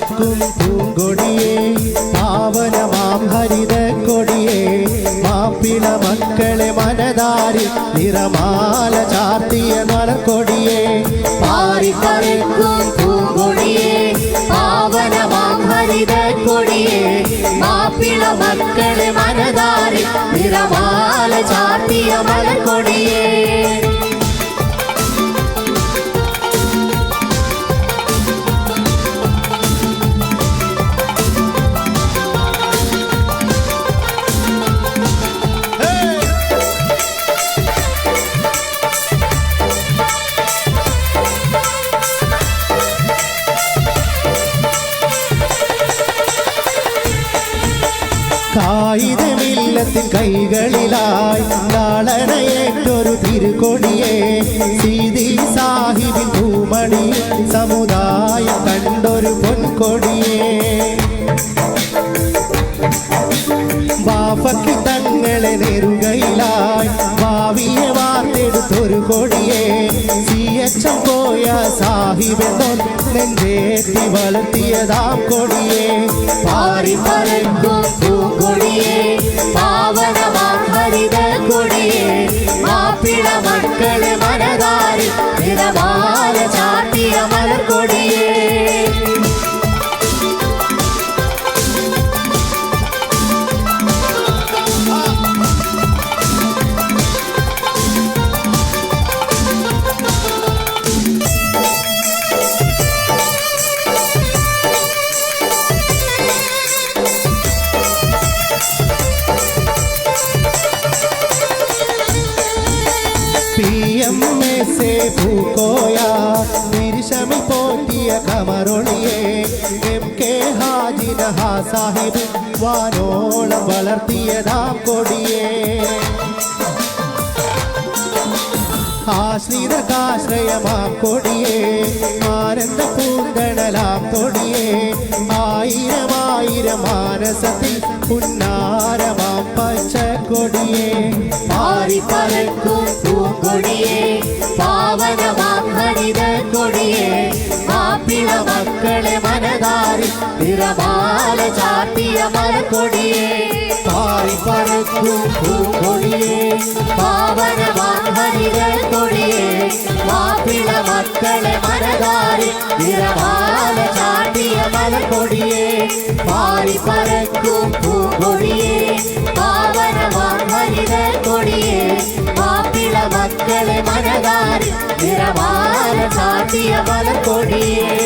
പറക്കും പൂങ്കൊടിയേ പാവനമാം ഹരിത കൊടിയേ മാപ്പിള മക്കളെ മനതാരി നിറമാല ചാർത്തിയ മലക്കൊടിയേ പാറി പറക്കും പൂങ്കൊടിയേ പാവനമാം ഹരിത കൊടിയേ മാപ്പിള മക്കളെ മനതാരി നിറമാല ചാർത്തിയ മലക്കൊടിയേ കായികമില്ലത്തിൻ കൈകളിലായി ലാളനയേറ്റൊരു തിരുകൊടിയേ സീതി സാഹിബിൻ പൂമണി സമുദായം കണ്ടൊരു പൊൻകൊടിയേ ബാഫക്ക് തങ്ങളെ നെറുകയിലായി ഭാവിയെ വാർത്തെടുത്തൊരു കൊടിയേ സിയച്ചം പോയ സാഹിബെന്നൊൻ നെഞ്ചേറ്റി വളർത്തിയതാം കൊടിയേ പാറി പറക്കും പൂങ്കൊടിയേ പാവനമാം ഹരിത കൊടിയേ മാപ്പിള മക്കളെ മനതാരി നിറമാല ചാർത്തിയ മലർക്കൊടിയേ से भूकोया तिरशमी पोतिय कमरोलिये एम के हाजी नहा साहिब वानोल വളർത്തിയതാം കൊടിയേ ആശ്രിതകാശ്രയമാം കൊടിയേ ആനന്ദ പൂന്തണലാം കൊടിയേ ആയിരം ആയിരം മാനസത്തിൽ പുന്നാരമാം പച്ചക്കൊടിയേ പാറി പറക്കും പൂങ്കൊടിയേ പാവനമാം ഹരിത കൊടിയേ മാപ്പിള മക്കളെ മനതാരി നിറമാല ചാർത്തിയ മലക്കൊടിയേ പാറി പറക്കും പൂങ്കൊടിയേ പാവനമാം ഹരിത കൊടിയേ മാപ്പിള മക്കളെ മനതാരി നിറമാല ചാർത്തിയ മലക്കൊടിയേ പാറി പറക്കും പൂങ്കൊടിയേ പാവനമാം ഹരിത കൊടിയേ മാപ്പിള മക്കളെ മനതാരി നിറമാല ചാർത്തിയ മലക്കൊടിയേ